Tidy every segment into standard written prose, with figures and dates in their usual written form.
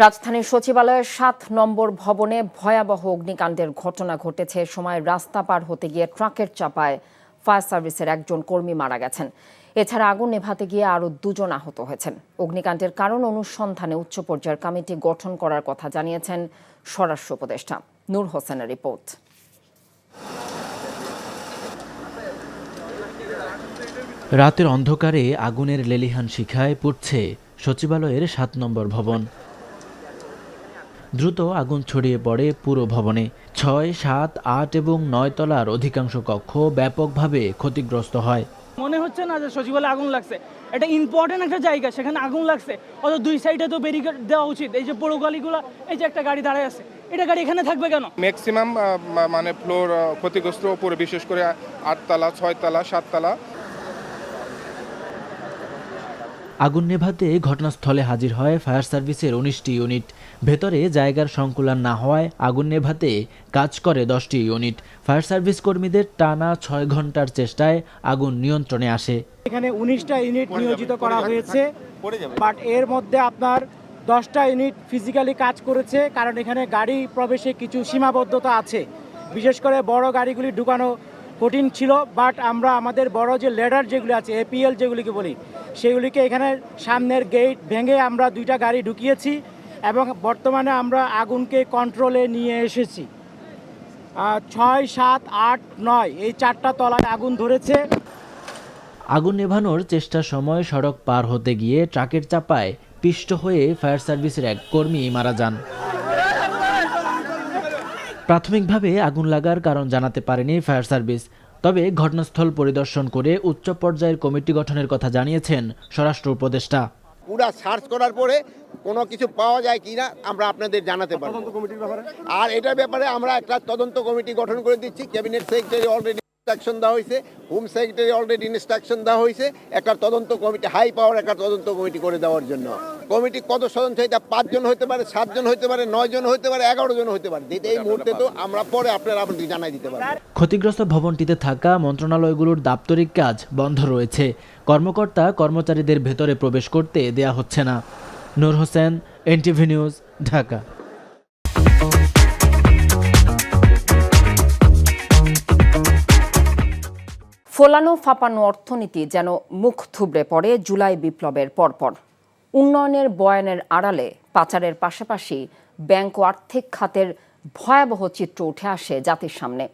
রাজধানীর সচিবালয়ের ৭ নম্বর ভবনে ভয়াবহ অগ্নিকাণ্ডের ঘটনা ঘটেছে। সময় রাস্তা পার হতে গিয়ে ট্রাকের চাপায় ফায়ার সার্ভিসের একজন কর্মী মারা গেছেন। এছাড়া আগুন নেভাতে গিয়ে আরও 2 জন আহত হয়েছেন। অগ্নিকাণ্ডের কারণ অনুসন্ধানে উচ্চ পর্যায়ের কমিটি গঠন করার কথা জানিয়েছেন স্বরাষ্ট্র উপদেষ্টা। নূর হোসেনের রিপোর্ট। রাতের অন্ধকারে আগুনের লেলিহান শিখায় পুড়ছে সচিবালয়ের ৭ নম্বর ভবন। দ্রুত আগুন ছড়িয়ে পড়ে পুরো ভবনে। ৬, ৭, ৮ এবং ৯ তলার অধিকাংশ কক্ষ ব্যাপকভাবে ক্ষতিগ্রস্ত হয়। মনে হচ্ছে না যে সচিবালয়ে আগুন লাগছে, এটা ইম্পর্টেন্ট একটা জায়গা, সেখানে আগুন লাগছে। অত দুই সাইডে তো ব্যারিকেড দেওয়া উচিত। এই যে বড় গাড়িগুলো, এই যে একটা গাড়ি দাঁড়ায় আছে, এটা গাড়ি এখানে থাকবে কেন? ম্যাক্সিমাম মানে ফ্লোর ক্ষতিগ্রস্ত, উপরে বিশেষ করে 8 তলা, 6 তলা, 7 তলা। আগুন নেভাতে ঘটনাস্থলে হাজির হয় ফায়ার সার্ভিসের 19টি ইউনিট। ভেতরে জায়গার সংকুলান না হওয়ায় আগুন নেভাতে কাজ করে 10টি ইউনিট। ফায়ার সার্ভিস কর্মীদের টানা 6 ঘন্টার চেষ্টায় আগুন নিয়ন্ত্রণে আসে। এখানে 19টা ইউনিট নিয়োজিত করা হয়েছে, বাট এর মধ্যে আপনার 10টা ইউনিট ফিজিক্যালি কাজ করেছে, কারণ এখানে গাড়ি প্রবেশে কিছু সীমাবদ্ধতা আছে। বিশেষ করে বড় গাড়িগুলি ঢুকানো কঠিন ছিল, বাট আমরা আমাদের বড় যে লেডার যেগুলি আছে, এপিএল যেগুলিকে বলি, সেগুলিকে এখানে সামনের গেট ভেঙে আমরা 2টা গাড়ি ঢুকিয়েছি এবং বর্তমানে আমরা আগুনকে কন্ট্রোলে নিয়ে এসেছি। 6, 7, 8, 9 এই 4টা তলায় আগুন ধরেছে। আগুন নেভানোর চেষ্টার সময় সড়ক পার হতে গিয়ে ট্রাকের চাপায় পিষ্ট হয়ে ফায়ার সার্ভিসের এক কর্মী মারা যান। প্রাথমিকভাবে আগুন লাগার কারণ জানাতে পারেনি ফায়ার সার্ভিস। তবে ঘটনাস্থল পরিদর্শন করে উচ্চ পর্যায়ের কমিটি গঠনের কথা জানিয়েছেন স্বরাষ্ট্র উপদেষ্টা। পুরা সার্চ করার পরে কোনো কিছু পাওয়া যায় কিনা আমরা আপনাদের জানাতে পারবো। আর এটার ব্যাপারে আমরা একটা তদন্ত কমিটি গঠন করে দিচ্ছি। ক্যাবিনেট সেক্রেটারি অলরেডি ইনস্ট্রাকশন দেওয়া হয়েছে, হোম সেক্রেটারি অলরেডি ইনস্ট্রাকশন দেওয়া হয়েছে একটা তদন্ত কমিটি, হাই পাওয়ার একটা তদন্ত কমিটি করে দেওয়ার জন্য। কমিটি কত সদস্য হইতে 5 জন হতে পারে, 7 জন হতে পারে, 9 জন হতে পারে, 11 জন হতে পারে। এই মুহূর্তে তো আমরা পরে আপনাদের জানাই দিতে পারবো। ক্ষতিগ্রস্ত ভবনটিতে থাকা মন্ত্রণালয়গুলোর দাপ্তরিক কাজ বন্ধ রয়েছে। কর্মকর্তা কর্মচারীদের ভেতরে প্রবেশ করতে দেয়া হচ্ছে না। নূর হোসেন, এনটিভি নিউজ, ঢাকা। ফোলানো ফাঁপানো অর্থনীতি যেন মুখ থুবড়ে পড়ে জুলাই বিপ্লবের পরপর। উন্নয়নের বয়ানের আড়ালে পাচারের পাশাপাশি ব্যাংক ও আর্থিক খাতের ভয়াবহ চিত্র উঠে আসে জাতির সামনে।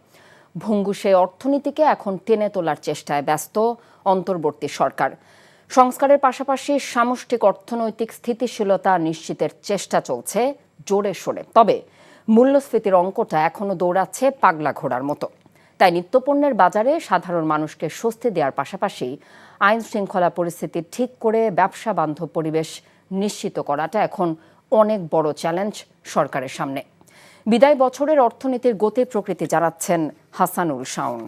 ভঙ্গুর সেই অর্থনীতিকে এখন টেনে তোলার চেষ্টায় ব্যস্ত অন্তর্বর্তী সরকার। সংস্কারের পাশাপাশি সামষ্টিক অর্থনৈতিক স্থিতিশীলতা নিশ্চিতের চেষ্টা চলছে জোরে সোরে। তবে মূল্যস্ফীতির অঙ্কটা এখনো দৌড়াচ্ছে পাগলা ঘোড়ার মতো। তাই নিত্যপণ্যের বাজারে সাধারণ মানুষকে স্বস্তি দেওয়ার পাশাপাশি আইন শৃঙ্খলা পরিস্থিতি ঠিক করে ব্যবসা বান্ধব পরিবেশ নিশ্চিত করাটা এখন অনেক বড় চ্যালেঞ্জ সরকারের সামনে। বিদায় বছরের অর্থনীতির গতি প্রকৃতি জানাচ্ছেন হাসানুল শাওন।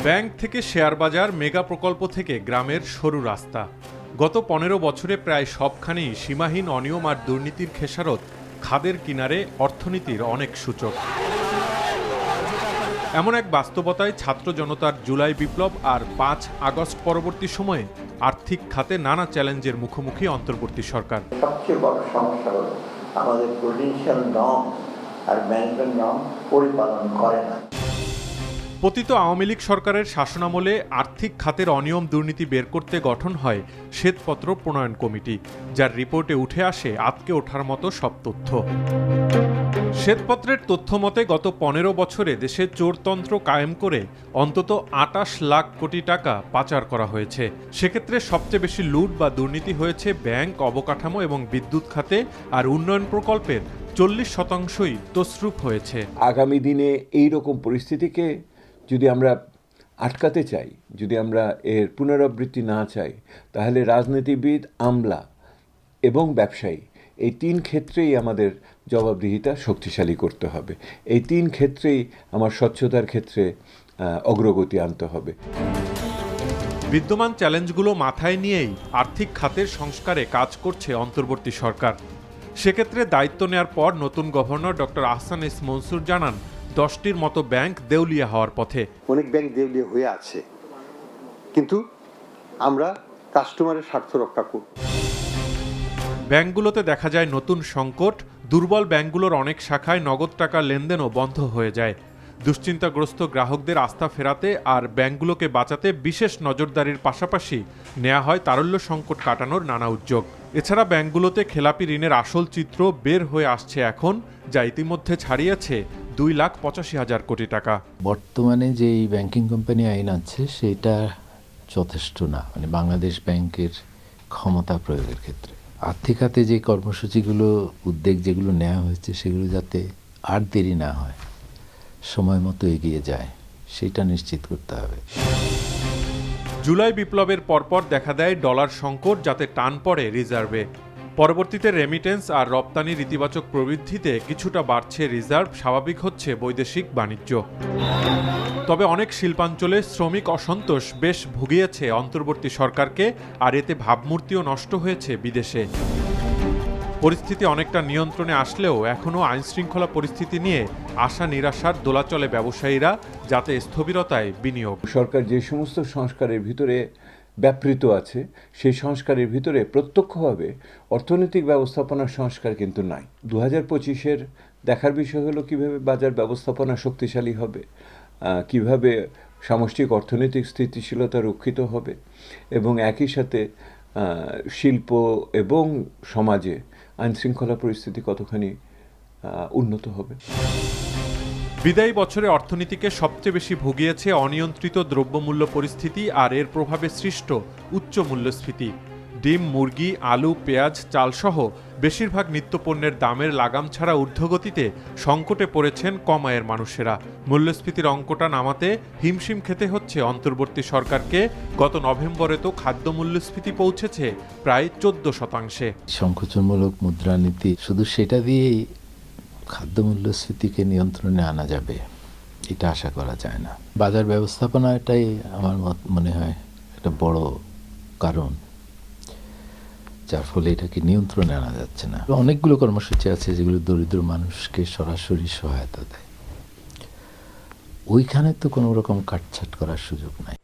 ব্যাংক থেকে শেয়ার বাজার, মেগা প্রকল্প থেকে গ্রামের সরু রাস্তা, গত 15 বছরে প্রায় সবখানেই সীমাহীন অনিয়ম আর দুর্নীতির খেসারত খাদের কিনারে অর্থনীতির অনেক সূচক। এমন এক বাস্তবতায় ছাত্র জনতার জুলাই বিপ্লব আর 5 আগস্ট পরবর্তী সময়ে আর্থিক খাতে নানা চ্যালেঞ্জের মুখোমুখি অন্তর্বর্তী সরকার। সবচেয়ে বড় সমস্যা হলো আমাদের প্রুডেন্সিয়াল নর্ম আর ম্যানেজমেন্ট নর্ম পরিপালন করে না। পতিত আওয়ামী লীগ সরকারের শাসনামলে আর্থিক খাতের অনিয়ম দুর্নীতি বের করতে গঠন হয় শ্বেতপত্র প্রণয়ন কমিটি, যার রিপোর্টে উঠে আসে আঁতকে ওঠার মতো সব তথ্য। শ্বেতপত্রের তথ্য মতে গত 15 বছরে দেশে চোরতন্ত্র কায়েম করে অন্তত 28 লাখ কোটি টাকা পাচার করা হয়েছে। সেক্ষেত্রে সবচেয়ে বেশি লুট বা দুর্নীতি হয়েছে ব্যাংক, অবকাঠামো এবং বিদ্যুৎ খাতে, আর উন্নয়ন প্রকল্পের 40% তছরূপ হয়েছে। আগামী দিনে এই রকম পরিস্থিতিকে যদি আমরা আটকাতে চাই, যদি আমরা এর পুনরাবৃত্তি না চাই, তাহলে রাজনীতিবিদ, আমলা এবং ব্যবসায়ী এই 3 ক্ষেত্রেই আমাদের জবাবদিহিতা শক্তিশালী করতে হবে। এই 3 ক্ষেত্রেই আমার স্বচ্ছতার ক্ষেত্রে অগ্রগতি আনতে হবে। বিদ্যমান চ্যালেঞ্জগুলো মাথায় নিয়েই আর্থিক খাতের সংস্কারে কাজ করছে অন্তর্বর্তী সরকার। সেক্ষেত্রে দায়িত্ব নেওয়ার পর নতুন governor doctor Ahsan S Mansur জানান 10টির মতো ব্যাংক দেউলিয়া হওয়ার পথে। অনেক ব্যাংক দেউলিয়া হয়ে আছে, কিন্তু আমরা কাস্টমারের স্বার্থ রক্ষা করব। ব্যাংকগুলোতে দেখা যায় নতুন সংকট, দুর্বল ব্যাংকগুলোর অনেক শাখায় নগদ টাকার লেনদেনও বন্ধ হয়ে যায়। দুশ্চিন্তাগ্রস্ত গ্রাহকদের আস্থা ফেরাতে আর ব্যাংকগুলোকে বাঁচাতে বিশেষ নজরদারির পাশাপাশি নেওয়া হয় তারল্য সংকট কাটানোর নানা উদ্যোগ। এছাড়া ব্যাংকগুলোতে খেলাপি ঋণের আসল চিত্র বের হয়ে আসছে এখন, যা ইতিমধ্যে ছাড়িয়েছে 2,85,000 কোটি টাকা। বর্তমানে যে এই ব্যাংকিং কোম্পানি আইন আছে সেটা যথেষ্ট না, মানে বাংলাদেশ ব্যাংকের ক্ষমতা প্রয়োগের ক্ষেত্রে। আর্থিক খাতে যে কর্মসূচিগুলো উদ্যোগ যেগুলো নেওয়া হয়েছে সেগুলো যাতে আর দেরি না হয়, সময় মতো এগিয়ে যায়, সেটা নিশ্চিত করতে হবে। জুলাই বিপ্লবের পরপর দেখা দেয় ডলার সংকট, যাতে টান পড়ে রিজার্ভে। পরবর্তীতে রেমিটেন্স আর রপ্তানির ইতিবাচক প্রবৃদ্ধিতে কিছুটা বাড়ছে রিজার্ভ, স্বাভাবিক হচ্ছে বৈদেশিক বাণিজ্য। তবে অনেক শিল্পাঞ্চলে শ্রমিক অসন্তোষ বেশ ভুগিয়েছে অন্তর্বর্তী সরকারকে, আর এতে ভাবমূর্তিও নষ্ট হয়েছে বিদেশে। পরিস্থিতি অনেকটা নিয়ন্ত্রণে আসলেও এখনও আইনশৃঙ্খলা পরিস্থিতি নিয়ে আশা নিরাশার দোলাচলে ব্যবসায়ীরা, যাতে স্থবিরতায় বিনিয়োগ। সরকার যে সমস্ত সংস্কারের ভিতরে ব্যাপৃত আছে সেই সংস্কারের ভিতরে প্রত্যক্ষভাবে অর্থনৈতিক ব্যবস্থাপনার সংস্কার কিন্তু নাই। 2025-এর দেখার বিষয় হলো কিভাবে বাজার ব্যবস্থাপনা শক্তিশালী হবে, কিভাবে সামষ্টিক অর্থনৈতিক স্থিতিশীলতা রক্ষিত হবে এবং একই সাথে শিল্প এবং সমাজে আইনশৃঙ্খলা পরিস্থিতি কতখানি উন্নত হবে। বিদায়ী বছরে অর্থনীতিকে সবচেয়ে বেশি ভুগিয়েছে অনিয়ন্ত্রিত দ্রব্যমূল্য পরিস্থিতি আর এর প্রভাবে সৃষ্ট উচ্চ মূল্যস্ফীতি। ডিম, মুরগি, আলু, পেঁয়াজ, চালসহ বেশিরভাগ নিত্যপণ্যের দামের লাগাম ছাড়া ঊর্ধ্বগতিতে সংকটে পড়েছেন কম আয়ের মানুষেরা। মূল্যস্ফীতির অঙ্কটা নামাতে হিমশিম খেতে হচ্ছে অন্তর্বর্তী সরকারকে। গত নভেম্বরে তো খাদ্য মূল্যস্ফীতি পৌঁছেছে প্রায় 14%। সংকোচনমূলক মুদ্রানীতি শুধু সেটা দিয়েই খাদ্য মূল্যস্ফীতিকে নিয়ন্ত্রণে আনা যাবে এটা আশা করা যায় না। বাজার ব্যবস্থাপনা এটাই আমার মনে হয় একটা বড় কারণ, যার ফলে এটাকে নিয়ন্ত্রণে আনা যাচ্ছে না। অনেকগুলো কর্মসূচি আছে যেগুলো দরিদ্র মানুষকে সরাসরি সহায়তা দেয়, ওইখানে তো কোনো রকম কাটছাট করার সুযোগ নাই।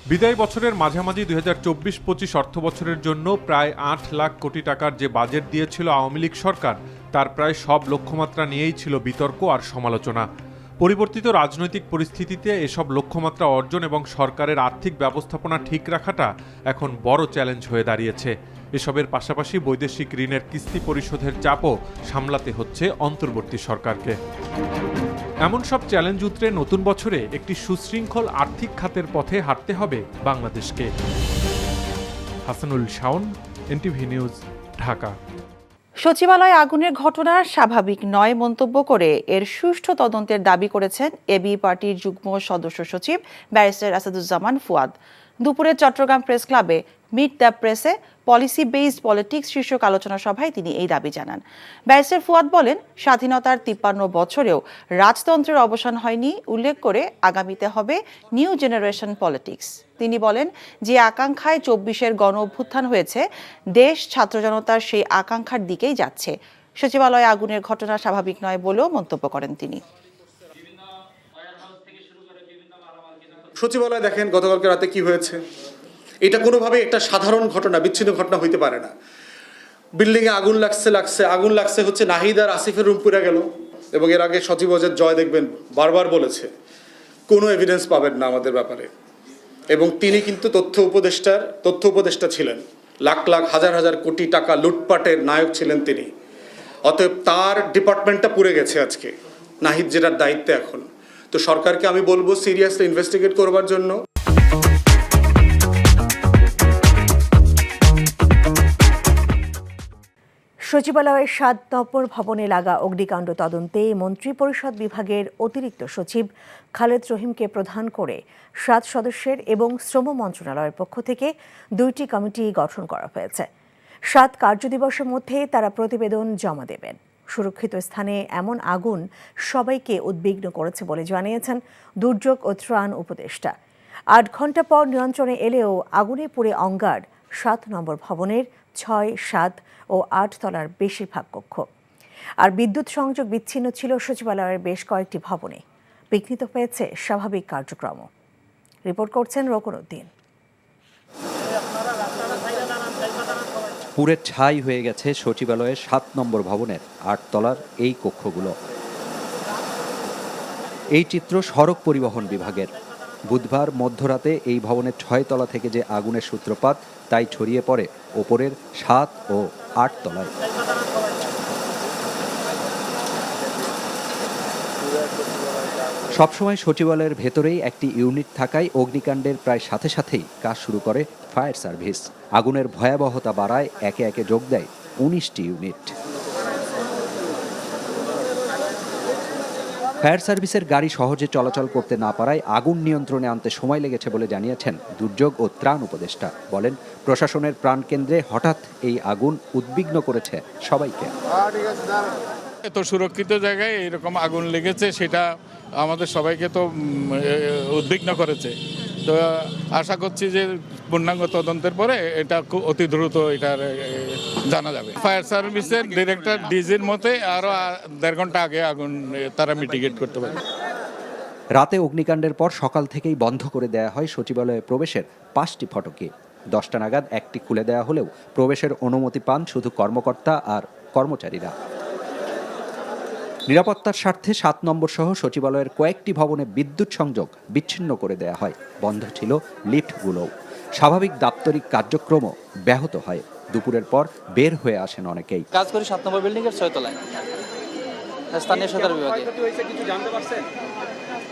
বিদায়ী বছরের মাঝামাঝি 2024-25 অর্থ বছরের জন্য প্রায় 8 লাখ কোটি টাকার যে বাজেট দিয়েছিল আওয়ামী লীগ সরকার, তার প্রায় সব লক্ষ্যমাত্রা নিয়েই ছিল বিতর্ক আর সমালোচনা। পরিবর্তিত রাজনৈতিক পরিস্থিতিতে এসব লক্ষ্যমাত্রা অর্জন এবং সরকারের আর্থিক ব্যবস্থাপনা ঠিক রাখাটা এখন বড় চ্যালেঞ্জ হয়ে দাঁড়িয়েছে। এসবের পাশাপাশি বৈদেশিক ঋণের কিস্তি পরিশোধের চাপও সামলাতে হচ্ছে অন্তর্বর্তী সরকারকে। এমন সব চ্যালেঞ্জ উতরে নতুন বছরে একটি সুশৃঙ্খল আর্থিক খাতের পথে হাঁটতে হবে বাংলাদেশকে। Hasanul Shaon, NTV news, Dhaka. সচিবালয়ে আগুনের ঘটনা স্বাভাবিক নয় মন্তব্য করে এর সুষ্ঠু তদন্তের দাবি করেছেন এবি পার্টির যুগ্ম সদস্য সচিব ব্যারিস্টার আসাদুজ্জামান ফুয়াদ। দুপুরে চট্টগ্রাম প্রেস ক্লাবে মিট দ্য প্রেসে পলিসি বেসড পলিটিক্স শীর্ষক আলোচনা সভায় তিনি এই দাবি জানান। ব্যারিস্টার ফুয়াদ বলেন, স্বাধীনতার 53 বছরেও রাজতন্ত্রের অবসান হয়নি, উল্লেখ করে আগামীতে হবে নিউ জেনারেশন পলিটিক্স। তিনি বলেন, যে আকাঙ্ক্ষায় 24-এর গণ অভ্যুত্থান হয়েছে, দেশ ছাত্র জনতার সেই আকাঙ্ক্ষার দিকেই যাচ্ছে। সচিবালয়ে আগুনের ঘটনা স্বাভাবিক নয় বলেও মন্তব্য করেন তিনি। সচিবালয় দেখেন গতকালকে রাতে কি হয়েছে, এটা কোনোভাবে একটা সাধারণ ঘটনা, বিচ্ছিন্ন ঘটনা হইতে পারে না। বিল্ডিংয়ে আগুন লাগছে হচ্ছে নাহিদ আর আসিফের রুম পুড়ে গেল। এবং এর আগে সচিব অজের জয় দেখবেন বারবার বলেছে কোনো এভিডেন্স পাবেন না আমাদের ব্যাপারে। এবং তিনি কিন্তু তথ্য উপদেষ্টা ছিলেন, লাখ লাখ হাজার হাজার কোটি টাকা লুটপাটের নায়ক ছিলেন তিনি। অতএব তার ডিপার্টমেন্টটা পুড়ে গেছে আজকে, নাহিদ যেটার দায়িত্বে এখন। তো সরকারকে আমি বলবো সিরিয়াসলি ইনভেস্টিগেট করবার জন্য। সচিবালয়ের 7 নম্বর ভবনে লাগা অগ্নিকাণ্ড তদন্তে মন্ত্রিপরিষদ বিভাগের অতিরিক্ত সচিব খালেদ রহিমকে প্রধান করে 7 সদস্যের এবং শ্রম মন্ত্রণালয়ের পক্ষ থেকে 2টি কমিটি গঠন করা হয়েছে। 7 কার্যদিবসের মধ্যে তারা প্রতিবেদন জমা দেবেন। সুরক্ষিত স্থানে এমন আগুন সবাইকে উদ্বিগ্ন করেছে বলে জানিয়েছেন দুর্যোগ ও ত্রাণ উপদেষ্টা। 8 ঘণ্টা পর নিয়ন্ত্রণে এলেও আগুনে পুড়ে অঙ্গার 7 নম্বর ভবনের 6, 7 ও 8 তলার বেশিরভাগ কক্ষ। আর বিদ্যুৎ সংযোগ বিচ্ছিন্ন ছিল সচিবালয়ের বেশ কয়েকটি ভবনে। বিঘ্নিত হয়েছে স্বাভাবিক কার্যক্রম। রিপোর্ট করছেন রোকন উদ্দিন। পুড়ে ছাই হয়ে গেছে সচিবালয়ের 7 নম্বর ভবনের 8 তলার এই কক্ষগুলো। এই চিত্র সড়ক পরিবহন বিভাগের। বুধবার মধ্যরাতে এই ভবনের 6 তলা থেকে যে আগুনের সূত্রপাত তাই ছড়িয়ে পড়ে ওপরের 7 ও 8 তলায়। সবসময় সচিবালয়ের ভেতরেই একটি ইউনিট থাকায় অগ্নিকাণ্ডের প্রায় সাথে সাথেই কাজ শুরু করে ফায়ার সার্ভিস। আগুনের ভয়াবহতা বাড়ায় একে একে যোগ দেয় 19টি ইউনিট। ফায়ার সার্ভিসের গাড়ি সহজে চলাচল করতে না পারায় আগুন নিয়ন্ত্রণে আনতে সময় লেগেছে বলে জানিয়েছেন দুর্যোগ ও ত্রাণ উপদেষ্টা। বলেন, প্রশাসনের প্রাণকেন্দ্রে হঠাৎ এই আগুন উদ্বিগ্ন করেছে সবাইকে। এত সুরক্ষিত জায়গায় এরকম আগুন লেগেছে সেটা আমাদের সবাইকে তো উদ্বিগ্ন করেছে। তো আশা করছি যে পূর্ণাঙ্গ তদন্তের পরে এটা খুব অতি দ্রুত এটার জানা যাবে। ফায়ার সার্ভিসের ডিরেক্টর ডিজির মতে আরও 1.5 ঘন্টা আগে আগুন তারা মিটিগেট করতে পারে। রাতে অগ্নিকাণ্ডের পর সকাল থেকেই বন্ধ করে দেয়া হয় সচিবালয়ে প্রবেশের 5টি ফটকে। 10টা নাগাদ একটি খুলে দেয়া হলেও প্রবেশের অনুমতি পান শুধু কর্মকর্তা আর কর্মচারীরা। নিরাপত্তার স্বার্থে 7 নম্বর সহ সচিবালয়ের কয়েকটি ভবনে বিদ্যুৎ সংযোগ বিচ্ছিন্ন করে দেয়া হয়। বন্ধ ছিল লিফটগুলোও। স্বাভাবিক দাপ্তরিক কার্যক্রমও ব্যাহত হয়। দুপুরের পর বের হয়ে আসেন অনেকেই। কাজ করি 7 নম্বর বিল্ডিং এর 6 তলায়, স্থানীয় সরকার বিভাগে।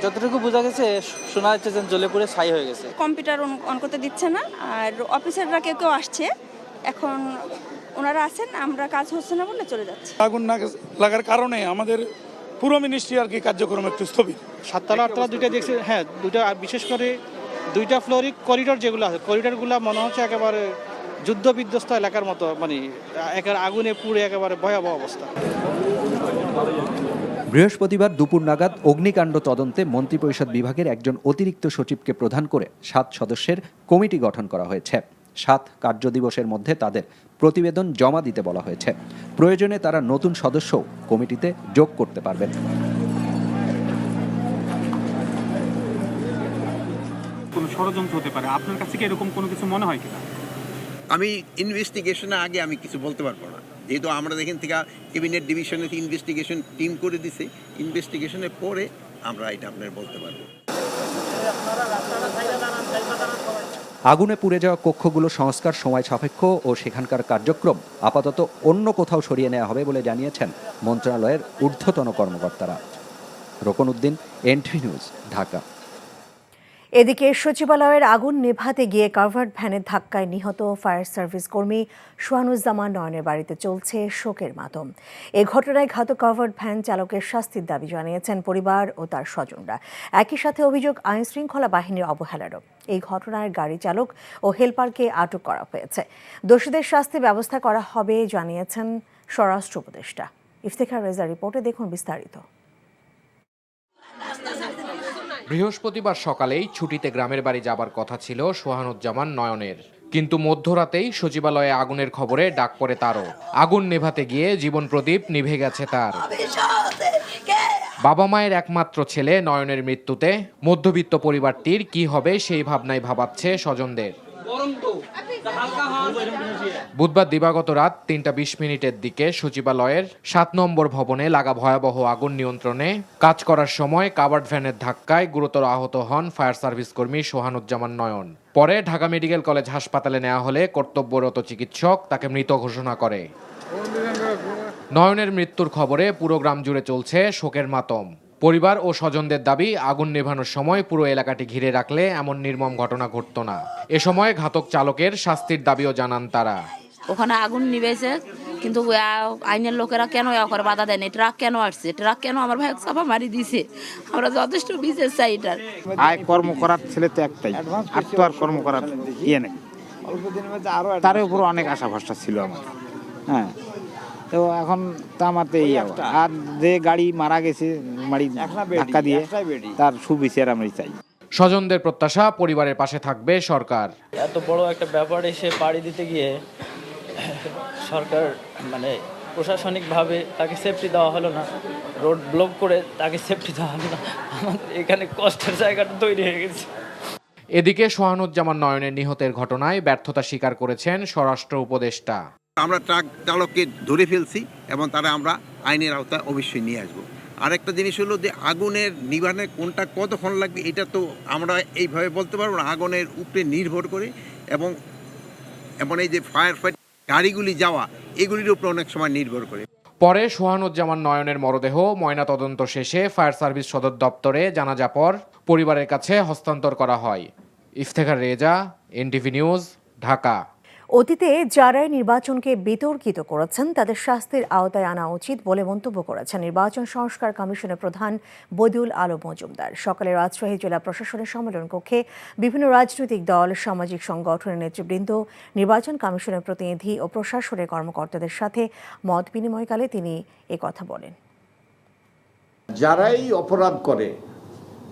যতটুকু বোঝা গেছে, শোনা যাচ্ছে যে জ্বলে পুড়ে ছাই হয়ে গেছে। কম্পিউটার অন করতে দিচ্ছে না, আর অফিসাররা কেউ আসছে, এখন ওনারা আছেন, আমরা কাজ হচ্ছে না বলে চলে যাচ্ছে। আগুন না লাগার কারণে আমাদের পুরো মিনিস্ট্রি আর কি কার্যক্রম একটু স্থবির। 7 তলা 8 তলা দুইটা দেখছি, হ্যাঁ দুইটা, বিশেষ করে 2টা ফ্লোরিং করিডোর যেগুলো আছে, করিডোরগুলো মনে হচ্ছে একেবারে যুদ্ধ বিধ্বস্ত এলাকার মতো, মানে একেবারে আগুনে পুড়ে একেবারে ভয়াবহ অবস্থা। বৃহস্পতিবার দুপুর নাগাদ অগ্নিকাণ্ড তদন্তে মন্ত্রিপরিষদ বিভাগের একজন অতিরিক্ত সচিবকে প্রধান করে 7 সদস্যের কমিটি গঠন করা হয়েছে। 7 কার্যদিবসের মধ্যে তাদের প্রতিবেদন জমা দিতে বলা হয়েছে। প্রয়োজনে তারা নতুন সদস্যও কমিটিতে যোগ করতে পারবেন। কোনো ষড়যন্ত্র হতে পারে, আপনার কাছে কি এরকম কোনো কিছু মনে হয় কিনা? আমি ইনভেস্টিগেশনে আগে আমি কিছু বলতে পারবো না, যেহেতু আমরা এখান থেকে ক্যাবিনেট ডিভিশনে ইনভেস্টিগেশন টিম করে দিছে। ইনভেস্টিগেশনের পরে আমরা এটা আপনার বলতে পারবো। আগুনে পুড়ে যাওয়া কক্ষগুলো সংস্কার সময় সাপেক্ষ ও সেখানকার কার্যক্রম আপাতত অন্য কোথাও সরিয়ে নেওয়া হবে বলে জানিয়েছেন মন্ত্রণালয়ের ঊর্ধ্বতন কর্মকর্তারা। রোকন উদ্দিন, এনটিভি নিউজ, ঢাকা। এদিকে সচিবালয়ের আগুন নেভাতে গিয়ে কাভার্ড ভ্যানের ধাক্কায় নিহত ফায়ার সার্ভিস কর্মী সোহানুজ্জামান নয়নের বাড়িতে চলছে শোকের মাতম। এ ঘটনায় ঘাতক কাভার্ড ভ্যান চালকের শাস্তির দাবি জানিয়েছেন পরিবার ও তার স্বজনরা। একই সাথে অভিযোগ আইন শৃঙ্খলা বাহিনীর অবহেলারও। এই ঘটনায় গাড়ি চালক ও হেলপারকে আটক করা হয়েছে। দোষীদের শাস্তি ব্যবস্থা করা হবে জানিয়েছেন স্বরাষ্ট্র উপদেষ্টা। ইফতেখার রেজা রিপোর্টে দেখুন বিস্তারিত। বৃহস্পতিবার সকালেই ছুটিতে গ্রামের বাড়ি যাবার কথা ছিল সোহানুজ্জামান নয়নের, কিন্তু মধ্যরাতেই সচিবালয়ে আগুনের খবরে ডাক পড়ে তারও। আগুন নেভাতে গিয়ে জীবন প্রদীপ নিভে গেছে তার। বাবা মায়ের একমাত্র ছেলে নয়নের মৃত্যুতে মধ্যবিত্ত পরিবারটির কি হবে সেই ভাবনায় ভাবাচ্ছে স্বজনদের। বুধবার দিবাগত রাত 3:20 দিকে সচিবালয়ের 7 নম্বর ভবনে লাগা ভয়াবহ আগুন নিয়ন্ত্রণে কাজ করার সময় কাভার্ড ভ্যানের ধাক্কায় গুরুতর আহত হন ফায়ার সার্ভিস কর্মী সোহানুজ্জামান নয়ন। পরে ঢাকা মেডিকেল কলেজ হাসপাতালে নেওয়া হলে কর্তব্যরত চিকিৎসক তাকে মৃত ঘোষণা করে। নয়নের মৃত্যুর খবরে পুরো গ্রাম জুড়ে চলছে শোকের মাতম। পরিবার ও স্বজনদের দাবি, আগুন নেভানোর সময় পুরো এলাকাটি ঘিরে রাখলে এমন নির্মম ঘটনা ঘটত না। এ সময় ঘাতক চালকের শাস্তির দাবিও জানান তারা। ওখানে আগুন নিভেছে, কিন্তু আইনের লোকেরা কেন করে বাধা দেয়নি? ট্রাক কেন আসছে? ট্রাক কেন আমার ভাই চাপা মারি দিছে? আমরা যথেষ্ট বিচার চাই এটার। আয় কর্ম করার ছেলে তো একটাই, আর তো আর কর্ম করার ইয়ে নেই। তার উপর অনেক আশা ভরসা ছিল আমার। হ্যাঁ, তো এখন তো আমার তো এই আর যে গাড়ি মারা গেছে মারি ধাক্কা দিয়ে, তার সুবিচার আমি চাই। স্বজনদের প্রত্যাশা, পরিবারের পাশে থাকবে সরকার। এত বড় একটা ব্যাপার এসে পাড়ি দিতে গিয়ে সরকার প্রশাসনিকভাবে তাকে সেফটি দেওয়া হলো না, রোড ব্লক করে তাকে সেফটি দেওয়া হলো না। আমাদের এখানে কষ্টের জায়গাটা তৈরি হয়ে গেছে। এদিকে সোহানুজ্জামান নয়নের নিহতের ঘটনায় ব্যর্থতা স্বীকার করেছেন স্বরাষ্ট্র উপদেষ্টা। আমরা ট্রাক চালককে ধরে ফেলছি এবং তারা আমরা আইনের আওতায় অবশ্যই নিয়ে আসবো। আরেকটা জিনিস হলো যে আগুনের নিবারণে কোনটা কতক্ষণ লাগবে এটা তো আমরা এইভাবে বলতে পারবো না, আগুনের উপরে নির্ভর করে এবং এই যে ফায়ার ফাইট গাড়িগুলি যাওয়া এগুলির উপরে অনেক সময় নির্ভর করে। পরে সোহানুজ্জামান নয়নের মরদেহ ময়নাতদন্ত শেষে ফায়ার সার্ভিস সদর দপ্তরে জানাজা পর পরিবারের কাছে হস্তান্তর করা হয়। Iftekhar Reza, NTV news, Dhaka. অতীতে যারাই নির্বাচনকে বিতর্কিত করেছেন তাদের শাস্তির আওতায় আনা উচিত বলে মন্তব্য করেছেন নির্বাচন সংস্কার কমিশনের প্রধান বদিউল আলম মজুমদার। সকালে রাজশাহী জেলা প্রশাসনের সম্মেলন কক্ষে বিভিন্ন রাজনৈতিক দল, সামাজিক সংগঠনের নেতৃবৃন্দ, নির্বাচন কমিশনের প্রতিনিধি ও প্রশাসনের কর্মকর্তাদের সাথে মত বিনিময়কালে তিনি একথা বলেন। যারাই অপরাধ করে,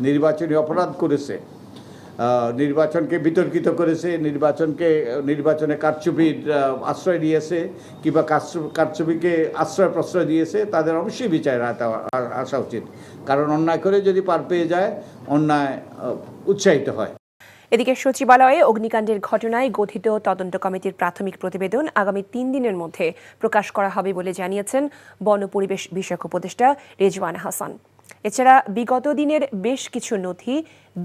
নির্বাচনী অপরাধ করেছে, নির্বাচনকে বিতর্কিত করেছে, নির্বাচনে কারচুপির আশ্রয় দিয়েছে কিংবা কারচুপিকে আশ্রয় প্রশ্রয় দিয়েছে, তাদের অবশ্যই বিচার আসা উচিত। কারণ অন্যায় করে যদি পার পেয়ে যায়, অন্যায় উৎসাহিত হয়। এদিকে সচিবালয়ে অগ্নিকাণ্ডের ঘটনায় গঠিত তদন্ত কমিটির প্রাথমিক প্রতিবেদন আগামী 3 দিনের মধ্যে প্রকাশ করা হবে বলে জানিয়েছেন বন পরিবেশ বিষয়ক উপদেষ্টা রেজওয়ানা হাসান। এছাড়া বিগত দিনের বেশ কিছু নথি,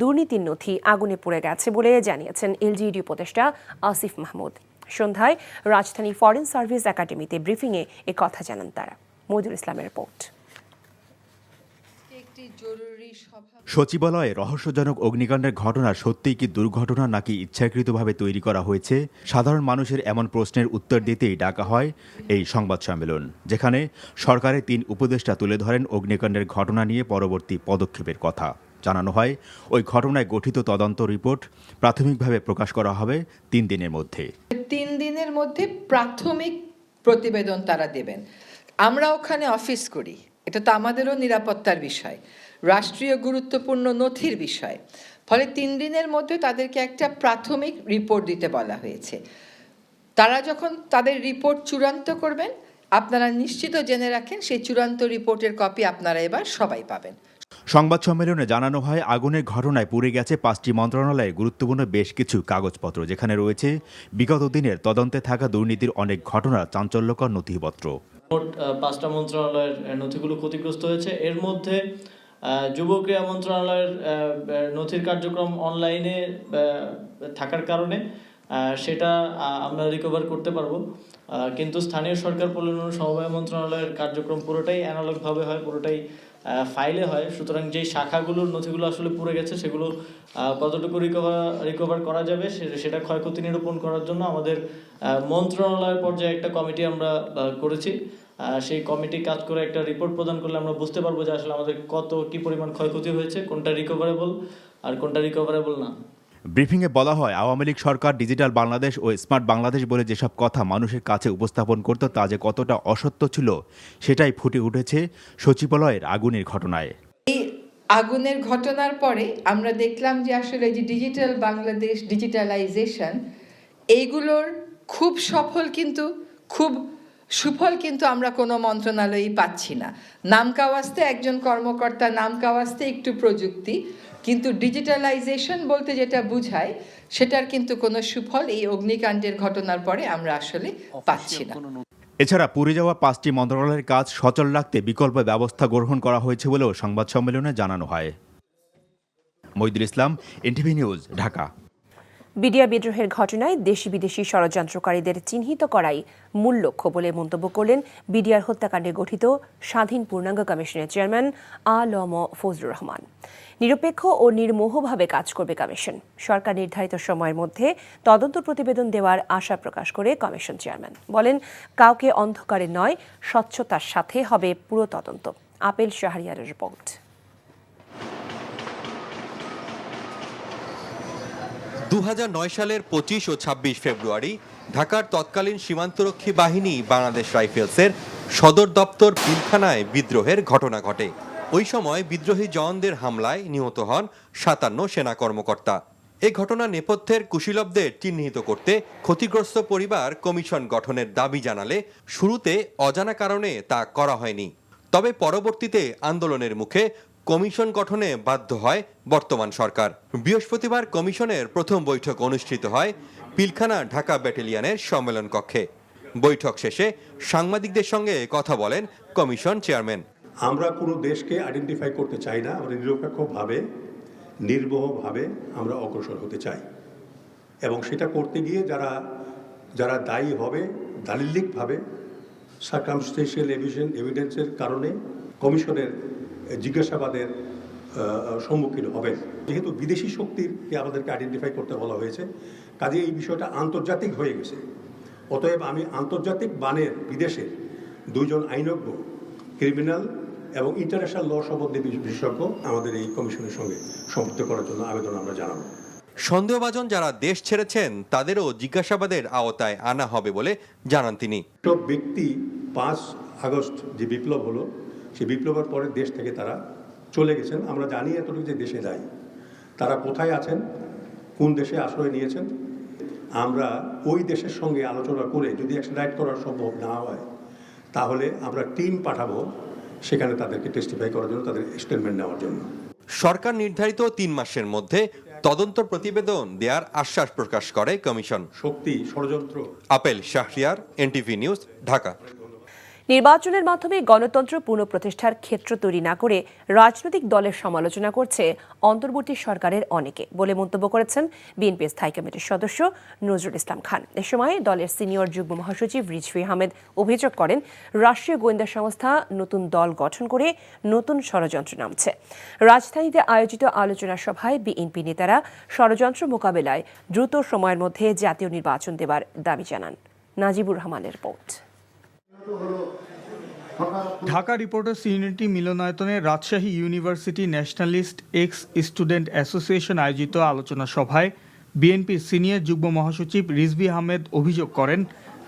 দুর্নীতির নথি আগুনে পুড়ে গেছে বলে জানিয়েছেন এলজিইডি উপদেষ্টা আসিফ মাহমুদ। সন্ধ্যায় রাজধানী ফরেন সার্ভিস একাডেমিতে ব্রিফিংয়ে কথা জানান তারা। মইদুল ইসলামের রিপোর্ট। সচিবালয়ে রহস্যজনক অগ্নিকাণ্ডের ঘটনা সত্যিই কি দুর্ঘটনা নাকি ইচ্ছাকৃতভাবে তৈরি করা হয়েছে? সাধারণ মানুষের এমন প্রশ্নের উত্তর দিতেই ডাকা হয় এই সংবাদ সম্মেলন, যেখানে সরকারের 3 উপদেষ্টা তুলে ধরেন অগ্নিকাণ্ডের ঘটনা নিয়ে পরবর্তী পদক্ষেপের কথা। জানানো হয় ওই ঘটনায় গঠিত তদন্ত রিপোর্ট প্রাথমিকভাবে প্রকাশ করা হবে 3 দিনের মধ্যে। 3 দিনের মধ্যে প্রাথমিক প্রতিবেদন তারা দেবেন। আমরা ওখানে অফিস করি, এটা তো আমাদেরও নিরাপত্তার বিষয়, রাষ্ট্রীয় গুরুত্বপূর্ণ নথির বিষয়। ফলে 3 দিনের মধ্যে তাদেরকে একটা প্রাথমিক রিপোর্ট দিতে বলা হয়েছে। তারা যখন তাদের রিপোর্ট চূড়ান্ত করবেন, আপনারা নিশ্চিত জেনে রাখেন সেই চূড়ান্ত রিপোর্টের কপি আপনারা এবার সবাই পাবেন। সংবাদ সম্মেলনে জানানো হয় আগুনের ঘটনায় পুড়ে গেছে 5টি মন্ত্রণালয়ের গুরুত্বপূর্ণ বেশ কিছু কাগজপত্র, যেখানে রয়েছে বিগত দিনের তদন্তে থাকা দুর্নীতির অনেক ঘটনার চাঞ্চল্যকর নথিপত্র। মোট 5টা মন্ত্রণালয়ের নথিগুলো ক্ষতিগ্রস্ত হয়েছে। এর মধ্যে যুব ক্রীড়া মন্ত্রণালয়ের নথির কার্যক্রম অনলাইনে থাকার কারণে সেটা আমরা রিকভার করতে পারবো, কিন্তু স্থানীয় সরকার পরিচালনা সমবায় মন্ত্রণালয়ের কার্যক্রম পুরোটাই অ্যানালগভাবে হয়, পুরোটাই ফাইলে হয়। সুতরাং যেই শাখাগুলোর নথিগুলো আসলে পুড়ে গেছে সেগুলো কতটুকু রিকভার করা যাবে সেটা ক্ষয়ক্ষতি নিরূপণ করার জন্য আমাদের মন্ত্রণালয় পর্যায়ে একটা কমিটি আমরা করেছি। সেই কমিটি কাজ করে একটা রিপোর্ট প্রদান করলে আমরা বুঝতে পারবো যে আসলে আমাদের কি পরিমাণ ক্ষয়ক্ষতি হয়েছে, কোনটা রিকভারেবল আর কোনটা রিকভারেবল না। ব্রিফিংয়ে বলা হয় আওয়ামী লীগ সরকার ডিজিটাল বাংলাদেশ ও স্মার্ট বাংলাদেশ বলে যেসব কথা মানুষের কাছে উপস্থাপন করত তা যে কতটা অসত্য ছিল সেটাই ফুটে উঠেছে সচিবালয়ের আগুনের ঘটনায়। এই আগুনের ঘটনার পরে আমরা দেখলাম যে আসলে যে ডিজিটাল বাংলাদেশ, ডিজিটালাইজেশন, এইগুলোর খুব সফল কিন্তু খুব সুফল কিন্তু আমরা কোনো মন্ত্রণালয়ই পাচ্ছি না। নামকাওয়াস্তে একজন কর্মকর্তা, নামকাওয়াস্তে একটু প্রযুক্তি, কিন্তু ডিজিটালাইজেশন বলতে যেটা বোঝায় সেটার কিন্তু কোনো সুফল এই অগ্নিকাণ্ডের ঘটনার পরে আমরা আসলে পাচ্ছি না। এছাড়া পুড়ে যাওয়া 5টি মন্ত্রণালয়ের কাজ সচল রাখতে বিকল্প ব্যবস্থা গ্রহণ করা হয়েছে বলেও সংবাদ সম্মেলনে জানানো হয়। মইদুল ইসলাম, এনটিভি নিউজ, ঢাকা। বিডিআর বিদ্রোহের ঘটনায় দেশি বিদেশি ষড়যন্ত্রকারীদের চিহ্নিত করাই মূল লক্ষ্য বলে মন্তব্য করলেন বিডিআর হত্যাকাণ্ডে গঠিত স্বাধীন পূর্ণাঙ্গ কমিশনের চেয়ারম্যান আ.ল.ম ফজলুর রহমান। নিরপেক্ষ ও নির্মোহভাবে কাজ করবে কমিশন। সরকার নির্ধারিত সময়ের মধ্যে তদন্ত প্রতিবেদন দেওয়ার আশা প্রকাশ করে কমিশন চেয়ারম্যান বলেন, কাউকে অন্ধকারে নয়, স্বচ্ছতার সাথে হবে পুরো তদন্ত। Apple শাহরিয়ারের report. 2009 সালের 25 ও 26 ফেব্রুয়ারি ঢাকার তৎকালীন সীমান্তরক্ষী বাহিনী বাংলাদেশ রাইফেলসের সদর দপ্তর পিলখানায় বিদ্রোহের ঘটনা ঘটে। ওই সময় বিদ্রোহী জওয়ানদের হামলায় নিহত হন 57 সেনা কর্মকর্তা। এই ঘটনা নেপথ্যের কুশীলবদের চিহ্নিত করতে ক্ষতিগ্রস্ত পরিবার কমিশন গঠনের দাবি জানালে শুরুতে অজানা কারণে তা করা হয়নি। তবে পরবর্তীতে আন্দোলনের মুখে কমিশন গঠনে বাধ্য হয় বর্তমান সরকার। বৃহস্পতিবার কমিশনের প্রথম বৈঠক অনুষ্ঠিত হয় পিলখানা ঢাকা ব্যাটালিয়নের সম্মেলন কক্ষে। বৈঠক শেষে সাংবাদিকদের সঙ্গে কথা বলেন কমিশন চেয়ারম্যান। আমরা কোনো দেশকে আইডেন্টিফাই করতে চাই না, আমরা নিরপেক্ষভাবে নির্ভয়ভাবে আমরা অগ্রসর হতে চাই এবং সেটা করতে গিয়ে যারা দায়ী হবে দালিলিকভাবে সার্কামস্টেন্সিয়াল এভিডেন্সের কারণে কমিশনের জিজ্ঞাসাবাদের সম্মুখীন হবেন। যেহেতু বিদেশি শক্তিকে আমাদেরকে আইডেন্টিফাই করতে বলা হয়েছে, কাজে এই বিষয়টা আন্তর্জাতিক হয়ে গেছে। অতএব আমি আন্তর্জাতিক বানের বিদেশের 2 জন আইনজ্ঞ, ক্রিমিনাল এবং ইন্টারন্যাশনাল ল সম্বন্ধে বিশেষজ্ঞ আমাদের এই কমিশনের সঙ্গে সম্পৃক্ত করার জন্য আবেদন আমরা জানাবো। সন্দেহভাজন যারা দেশ ছেড়েছেন তাদেরও জিজ্ঞাসাবাদের আওতায় আনা হবে বলে জানান তিনি। সব ব্যক্তি 5 আগস্ট যে বিপ্লব হলো, সেই বিপ্লবের পরে দেশ থেকে তারা চলে গেছেন। আমরা জানি এতটুকু যে দেশে নাই, তারা কোথায় আছেন, কোন দেশে আশ্রয় নিয়েছেন। আমরা ওই দেশের সঙ্গে আলোচনা করে যদি এক্সট্রাডিট করা সম্ভব না হয়, তাহলে আমরা টিম পাঠাবো সেখানে তাদেরকে টেস্টিফাই করার জন্য, তাদের স্টেটমেন্ট নেওয়ার জন্য। সরকার নির্ধারিত 3 মাসের মধ্যে তদন্ত প্রতিবেদন দেওয়ার আশ্বাস প্রকাশ করে কমিশন। শক্তি, ষড়যন্ত্র। Apple Shahriar, NTV news, Dhaka. নির্বাচনের মাধ্যমে গণতন্ত্র পুনঃপ্রতিষ্ঠার ক্ষেত্র তৈরি না করে রাজনৈতিক দলের সমালোচনা করছে অন্তর্বর্তী সরকারের অনেকে বলে মন্তব্য করেছেন বিএনপি স্থায়ী কমিটির সদস্য নজরুল ইসলাম খান। এ সময় দলের সিনিয়র যুগ্ম মহাসচিব রিজভী আহমেদ অভিযোগ করেন, রাষ্ট্রীয় গোয়েন্দা সংস্থা নতুন দল গঠন করে নতুন ষড়যন্ত্র নামছে। রাজধানীতে আয়োজিত আলোচনা সভায় বিএনপি নেতারা ষড়যন্ত্র মোকাবেলায় দ্রুত সময়ের মধ্যে জাতীয় নির্বাচন দেবার দাবি জানান। নাজিবুর রহমানের রিপোর্ট। ঢাকা রিপোর্টার্স ইউনিটি মিলনায়তনে Rajshahi university nationalist ex student association আয়োজিত আলোচনা সভায় বিএনপির সিনিয়র যুগ্ম মহাসচিব রিজভী আহমেদ অভিযোগ করেন,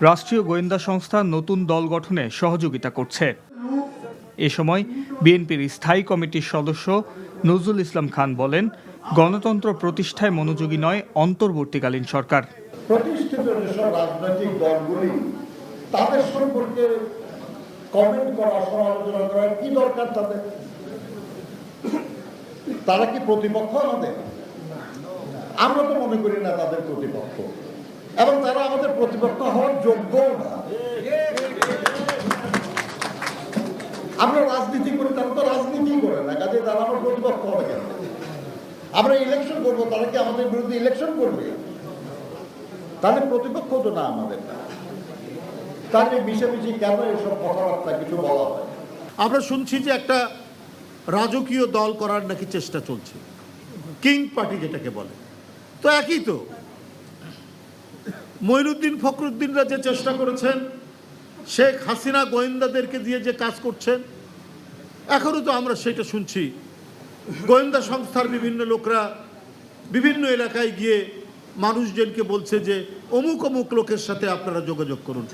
রাষ্ট্রীয় গোয়েন্দা সংস্থা নতুন দল গঠনে সহযোগিতা করছে। এ সময় বিএনপির স্থায়ী কমিটির সদস্য নজরুল ইসলাম খান বলেন, গণতন্ত্র প্রতিষ্ঠায় মনোযোগী নয় অন্তর্বর্তীকালীন সরকার। প্রতিষ্ঠিত যেসব রাজনৈতিক দলগুলি, তাদের সম্পর্কে কমেন্ট করা, সমালোচনা করা কি দরকার তাদের? তারা কি প্রতিপক্ষ আমাদের? আমরা তো মনে করি না তাদের প্রতিপক্ষ, এবং তারা আমাদের প্রতিপক্ষ হওয়ার যোগ্যও না। আমরা রাজনীতি করি, তারা তো রাজনীতি করে না, কাজে তারা আমার প্রতিপক্ষ হবে কেন? আমরা ইলেকশন করবো, তারা কি আমাদের বিরুদ্ধে ইলেকশন করবে? তাদের প্রতিপক্ষ তো না আমাদের না। তাদের মিশামিশি কেন এসব কথাবার্তা কিছু বলা হয়? আমরা শুনছি যে একটা রাজকীয় দল করার নাকি চেষ্টা চলছে, কিং পার্টি যেটাকে বলে। তো একই তো, মঈনুদ্দিন ফখরুদ্দিনরা যে চেষ্টা করেছেন, শেখ হাসিনা গোয়েন্দাদেরকে দিয়ে যে কাজ করছেন, এখনো তো আমরা সেটা শুনছি। গোয়েন্দা সংস্থার বিভিন্ন লোকরা বিভিন্ন এলাকায় গিয়ে মানুষজনকে বলছে যে অমুক অমুক লোকের সাথে আপনারা যোগাযোগ করুন।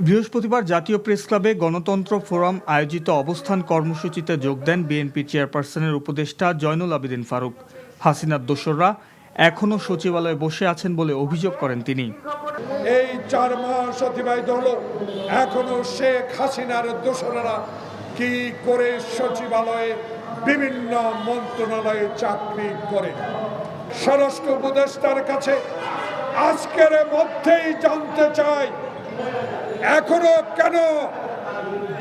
বৃহস্পতিবার জাতীয় প্রেস ক্লাবে গণতন্ত্র ফোরাম আয়োজিত অবস্থান কর্মসূচিতে যোগ দেন বিএনপি চেয়ারপারসনের উপদেষ্টা জয়নুল আবেদিন ফারুক। হাসিনার দোসররা এখনও সচিবালয়ে বসে আছেন বলে অভিযোগ করেন তিনি। এই 4 মাস অতিবাহিত হলো, এখনো শেখ হাসিনার দোসররা কি করে সচিবালয়ে বিভিন্ন মন্ত্রণালয়ে চাকরি করে। স্বরাষ্ট্র উপদেষ্টার কাছে আজকের মধ্যেই জানতে চাই, এখনো কেন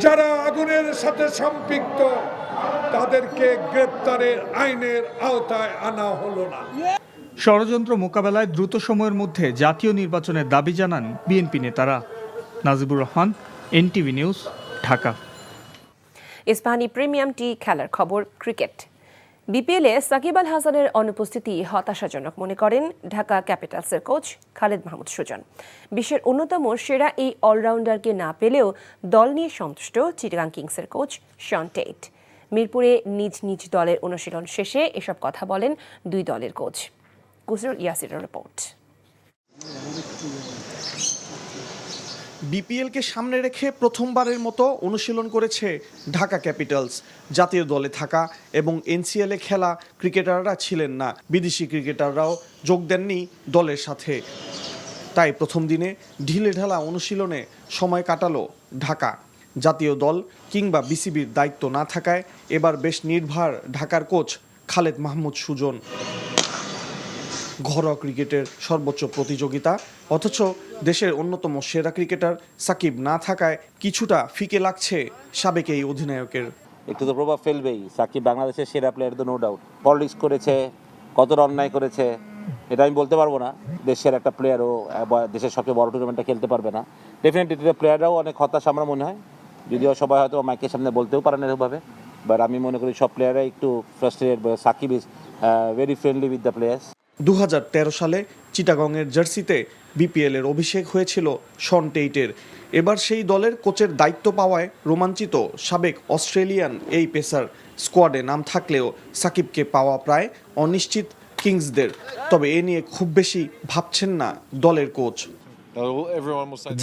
যারা আগুনের সাথে সম্পৃক্ত তাদেরকে গ্রেপ্তারের আইনের আওতায় আনা হলো না। ষড়যন্ত্র মোকাবেলায় দ্রুত সময়ের মধ্যে জাতীয় নির্বাচনের দাবি জানান বিএনপি নেতারা। Najibur Rahman, NTV news, Dhaka. Ispahani premium tea খেলার খবর। ক্রিকেট। বিপিএলে সাকিব আল হাসানের অনুপস্থিতি হতাশাজনক মনে করেন ঢাকা ক্যাপিটালসের কোচ খালেদ মাহমুদ সুজন। বিশ্বের অন্যতম সেরা এই অলরাউন্ডারকে না পেলেও দল নিয়ে সন্তুষ্ট চিটাগাং কিংসের কোচ শন টেট। মিরপুরে নিজ নিজ দলের অনুশীলন শেষে এসব কথা বলেন দুই দলের কোচ। কুসরুল ইয়াসিরের রিপোর্ট। বিপিএলকে সামনে রেখে প্রথমবারের মতো অনুশীলন করেছে ঢাকা ক্যাপিটালস। জাতীয় দলে থাকা এবং এনসিএলে খেলা ক্রিকেটাররা ছিলেন না, বিদেশি ক্রিকেটাররাও যোগ দেননি দলের সাথে। তাই প্রথম দিনে ঢিলেঢালা অনুশীলনে সময় কাটালো ঢাকা। জাতীয় দল কিংবা বিসিবির দায়িত্ব না থাকায় এবার বেশ নির্ভার ঢাকার কোচ খালেদ মাহমুদ সুজন। ঘরোয়া ক্রিকেটের সর্বোচ্চ প্রতিযোগিতা, অথচ দেশের অন্যতম সেরা ক্রিকেটার সাকিব না থাকায় কিছুটা ফিকে লাগছে সাবেক এই অধিনায়কের। একটু তো প্রভাব ফেলবেই। সাকিব বাংলাদেশের সেরা প্লেয়ার, তো নো ডাউট। পলিটিক্স করেছে, কতটা অন্যায় করেছে এটা আমি বলতে পারবো না। দেশের একটা প্লেয়ারও দেশের সবচেয়ে বড় টুর্নামেন্টটা খেলতে পারবে না। ডেফিনেটলি প্লেয়াররাও অনেক হতাশ আমার মনে হয়, যদিও সবাই হয়তো মাইকের সামনে বলতেও পারে না এভাবে, বাট আমি মনে করি সব প্লেয়াররাই একটু frustrated. Shakib is very friendly with the players. 2013 সালে চিটাগংয়ের জার্সিতে বিপিএলের অভিষেক হয়েছিল শন টেইটের। এবার সেই দলের কোচের দায়িত্ব পাওয়ায় রোমাঞ্চিত সাবেক অস্ট্রেলিয়ান এই পেসার। স্কোয়াডে নাম থাকলেও সাকিবকে পাওয়া প্রায় অনিশ্চিত কিংসদের। তবে এ নিয়ে খুব বেশি ভাবছেন না দলের কোচ।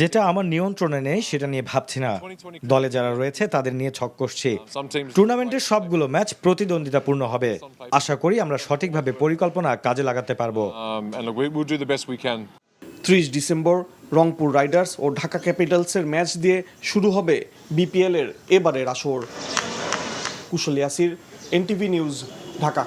যেটা আমার নিয়ন্ত্রণে নেই সেটা নিয়ে ভাবছি না। দলে যারা রয়েছে তাদের নিয়ে ছক কষছি। টুর্নামেন্টের সবগুলো ম্যাচ প্রতিদ্বন্দ্বিতাপূর্ণ হবে। আশা করি আমরা সঠিকভাবে পরিকল্পনা কাজে লাগাতে পারবো। 30 ডিসেম্বর রংপুর রাইডার্স ও ঢাকা ক্যাপিটালসের ম্যাচ দিয়ে শুরু হবে বিপিএলের এবারের আসর। কুশল ইয়াসির, এনটিভি নিউজ, ঢাকা।